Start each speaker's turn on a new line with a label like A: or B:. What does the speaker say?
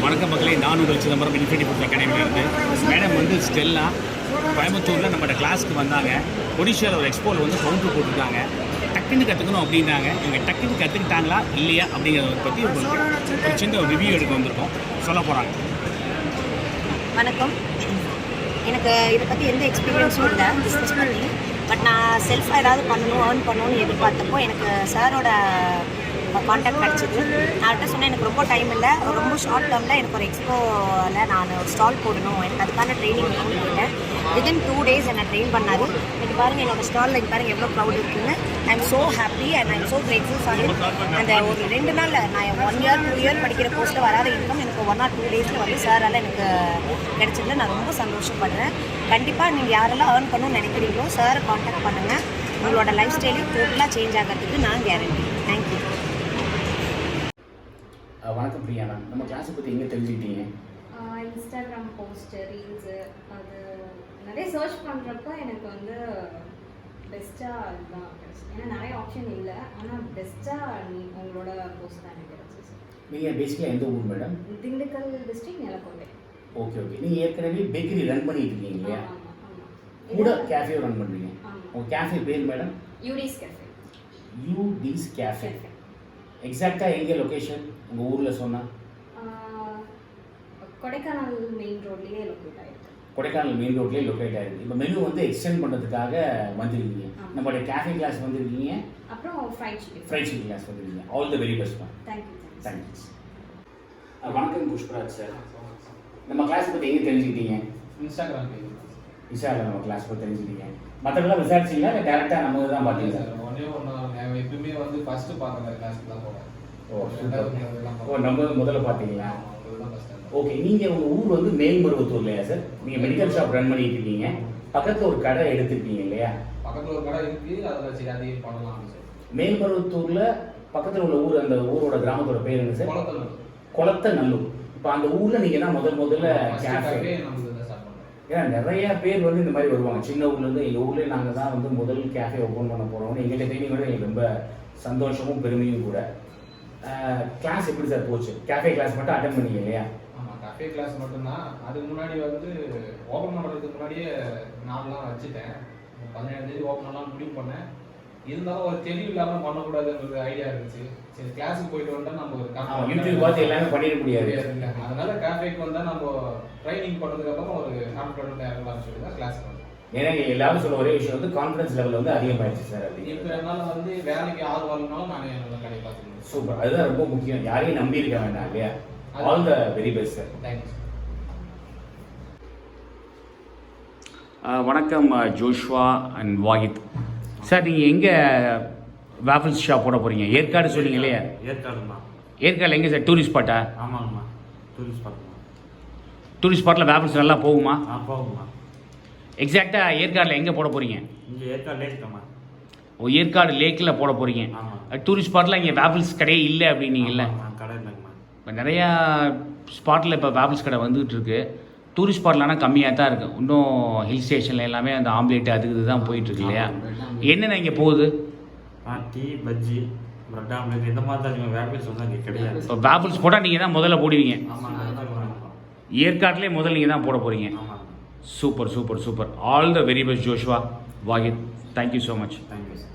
A: வணக்கம் மக்களே, நான் உங்கள் சிதம்பரம் இன்ஃபினிட்டி ஃபுட் அகாடமியிலிருந்து. மேடம் வந்து ஸ்டெல்லா கோயம்புத்தூரில் நம்மளோட கிளாஸ்க்கு வந்தாங்க. ஒடிஷாவில் ஒரு எக்ஸ்போவில் வந்து கவுண்டர் போட்டிருக்காங்க. டக்குன்னு கற்றுக்கணும் அப்படின்னாங்க. இவங்க டக்குன்னு கற்றுக்கிட்டாங்களா இல்லையா அப்படிங்கிறத பற்றி உங்களுக்கு ஒரு சின்ன ரிவ்யூ எடுக்க வந்திருக்கோம், சொல்ல போகிறாங்க.
B: வணக்கம். எனக்கு இதை பற்றி எந்த எக்ஸ்பீரியன்ஸும் இல்லை டிஸ்கஸ் பண்ணி. பட் நான் செல்ஃபாக ஏதாவது ஏர்ன் பண்ணணும்னு எதிர்பார்த்தப்போ எனக்கு சாரோட கான்டாக்ட் கிடச்சிது. நான் அவர்கிட்ட சொன்னேன், எனக்கு ரொம்ப டைம் இல்லை, ரொம்ப ஷார்ட் டேர்மில் எனக்கு ஒரு எக்ஸ்போவில் நான் ஒரு ஸ்டால் போடணும், எனக்கு அதுக்கான ட்ரைனிங் வேணும்னு கேட்டேன். வித்தின் 2 days என்னை ட்ரெயின் பண்ணார். எனக்கு பாருங்கள், என்னோடய ஸ்டாலில் இங்கே பாருங்கள் எவ்வளோ க்ரௌட் இருக்குன்னு. I am so happy and I am so grateful for it. அந்த ஒரு 2 நாளில் நான் 1 year 2 year படிக்கிற கோர்ஸில் வராத இன்கம் எனக்கு 1 or 2 days வந்து சாரால் எனக்கு கிடச்சதில் நான் ரொம்ப சந்தோஷப்படுறேன். கண்டிப்பாக நீங்கள் யாரெல்லாம் ஏர்ன் பண்ணணும்னு நினைக்கிறீங்களோ சாரை கான்டாக்ட் பண்ணுங்கள். உங்களோட லைஃப் ஸ்டைலே டோட்டலாக சேஞ்ச் ஆகிறதுக்கு நான் கேரண்டி. தேங்க்யூ.
A: வணக்கம் பிரியா மேம், நம்ம கிளாஸை பற்றி எங்கே தெரிஞ்சுக்கிட்டீங்க?
C: இன்ஸ்டாகிராம் போஸ்ட்டு, ரீல்ஸு, அது நிறைய சர்ச் பண்ணுறப்ப எனக்கு வந்து பெஸ்ட்டாக இதுதான் கிடச்சி. ஏன்னா நிறைய ஆப்ஷன் இல்லை, ஆனால் பெஸ்ட்டாக உங்களோட போஸ்ட் தான் எனக்கு கிடச்சிச்சு.
A: நீங்கள் பேசிக்காக எந்த ஊர் madam?
C: Dindigul district Nilakottai.
A: Okay okay. நீங்கள் ஏற்கனவே பேக்கரி ரன் பண்ணிட்டு இருக்கீங்க இல்லையா? கூட கேஃபே ரன் பண்ணுறீங்க. உங்கள் கேஃபே பேர் மேடம்?
C: யூடிஸ் கேஃபே.
A: யூடிஸ் கேஃபே. எக்ஸாக்டாக எங்கே லொக்கேஷன் உங்கள் ஊரில் சொன்னால்?
C: கொடைக்கானல் மெயின் ரோட்லேயே லொக்கேட் ஆகிருக்கு.
A: கொடைக்கானல் மெயின் ரோட்லேயே லொக்கேட் ஆகிருக்கு. இப்போ மெனு வந்து எக்ஸ்டெண்ட் பண்ணுறதுக்காக வந்திருக்கீங்க. நம்மளுடைய கேஃபே கிளாஸ் வந்திருக்கீங்க,
C: அப்புறம் ஃப்ரைட் சிக்கன்
A: கிளாஸ் வந்திருக்கீங்க. All the very best ma'am. Thank you. வணக்கம் புஷ்பராஜ் சார், நம்ம கிளாஸ் பற்றி எங்கே தெரிஞ்சுக்கிட்டீங்க?
D: இன்ஸ்டாகிராம்
A: நம்ம கிளாஸ் பற்றி தெரிஞ்சுக்கிட்டீங்க. மற்றவங்களாம் விசாரிச்சிங்களா இல்லை டேரெக்டாக நம்ம தான் பார்த்தீங்க சார்?
D: ஒன்றே எப்பவுமே வந்து ஃபஸ்ட்டு பார்க்குற கிளாஸ்க்கு தான் போவேன்.
A: நம்ம முதல்ல பார்த்தீங்களா? ஓகே. நீங்கள் உங்கள் ஊர் வந்து மேல்மருவத்தூர் இல்லையா சார்? நீங்கள் மெடிக்கல் ஷாப் ரன் பண்ணிட்டு இருக்கீங்க, பக்கத்தில் ஒரு கடை எடுத்துருக்கீங்க இல்லையா?
D: பக்கத்தில் ஒரு கடை இருக்குது, அதில் சரி அதையும் பண்ணலாம் சார்.
A: மேல்மருவத்தூரில் பக்கத்தில் உள்ள ஊர், அந்த ஊரோட கிராமத்தோட பேர் என்ன சார்? கொளத்தநல்லூர். இப்போ அந்த ஊரில் நீங்கள் தான் முதல்ல கேஃபே ஏன்னா நிறைய பேர் வந்து இந்த மாதிரி வருவாங்க சின்ன ஊர்லேருந்து. எங்கள் ஊர்லேயே நாங்கள் தான் வந்து முதல் கேஃபே ஓப்பன் பண்ண போகிறோம்னு எங்கள்கிட்ட ட்ரைனிங் விட எங்களுக்கு ரொம்ப சந்தோஷமும் பெருமையும் கூட. கிளாஸ் எப்படி சார் போச்சு? கேஃபே கிளாஸ் மட்டும் அட்டன் பண்ணீங்க இல்லையா?
D: ஆமாம், கேஃபே கிளாஸ் மட்டும்தான். அதுக்கு முன்னாடி வந்து ஓப்பன் பண்ணுறதுக்கு முன்னாடியே நான்லாம் வச்சுட்டேன். 17ஆம் தேதி ஓப்பன் பண்ணலாம் முடிவு பண்ணேன். இருந்தாலும் ஒரு தெளிவு இல்லாமல் பண்ணக்கூடாதுன்றது ஐடியா இருந்துச்சு. சரி, கிளாஸுக்கு போயிட்டு வந்தால் நம்ம ஒரு
A: யூடியூப் பார்த்து எல்லாமே பண்ணிட முடியாது.
D: அதனால கேஃபேக்கு வந்தால் நம்ம ட்ரைனிங் பண்ணதுக்கப்புறம் ஒரு கான்ஃபிடென்ட்டாக இருக்கலாம்னு சொல்லி தான் கிளாஸ் வந்து.
A: ஏன்னா எல்லாரும் சொல்ல ஒரே விஷயம் வந்து கான்ஃபிடன்ஸ் லெவல் வந்து அதிகமாகிடுச்சு சார். அது
D: இப்போ என்னால் வந்து வேலைக்கு ஆள் வரணும்னாலும் நான் என்னோட கடை பார்த்துக்கணும்.
A: சூப்பர், அதுதான் ரொம்ப முக்கியம். யாரையும் நம்பி இருக்க வேண்டாம் இல்லையா? All the very best sir.
D: Thank you.
A: வணக்கம் ஜோஷ்வா அண்ட் வாஹித் சார். நீங்கள் எங்கே வேஃபிள்ஸ் ஷாப் போட போகிறீங்க? ஏற்காடு சொன்னீங்க இல்லையா?
E: ஏற்காடுமா.
A: ஏற்காடில் எங்கே சார்? டூரிஸ்ட் ஸ்பாட்டா?
E: ஆமாங்கம்மா, டூரிஸ்ட் ஸ்பாட்மா.
A: டூரிஸ்ட் ஸ்பாட்டில் வேஃபிள்ஸ் நல்லா போகுமா?
E: போகுமா.
A: எக்ஸாக்டாக ஏற்காடில் எங்கே போட போகிறீங்க?
E: இங்கே ஏற்காடு லேக்குமா.
A: ஓ, ஏற்காடு லேக்கில் போட போகிறீங்க.
E: ஆமாம்.
A: டூரிஸ்ட் ஸ்பாட்டில் இங்கே வேஃபிள்ஸ் கடையே இல்லை அப்படின்னீங்கல்ல?
E: கடை இல்லைங்கம்மா.
A: இப்போ நிறையா ஸ்பாட்டில் இப்போ வேஃபிள்ஸ் கடை வந்துகிட்டு இருக்கு. டூரிஸ்ட் ஸ்பாட்டில் ஆனால் கம்மியாக தான் இருக்குது. இன்னும் ஹில் ஸ்டேஷனில் எல்லாமே அந்த ஆம்லேட்டு அதுக்கு இதுதான் போயிட்டுருக்கு இல்லையா? என்னென்ன இங்கே போகுது?
E: டீ, பஜ்ஜி, பிரெட் ஆம்லேட் இந்த மாதிரி தான். வேஃபிள்ஸ் வந்து அங்கே கிடையாது.
A: இப்போ வேஃபிள்ஸ் போட்டால் நீங்கள் தான் முதல்ல போடுவீங்க.
E: ஆமாம்,
A: ஏற்காட்டிலே முதல்ல நீங்கள் தான் போட போகிறீங்க.
E: ஆமாம்.
A: Super super super. All the very best Joshua, Wahid. Thank you so much.
E: Thank you sir.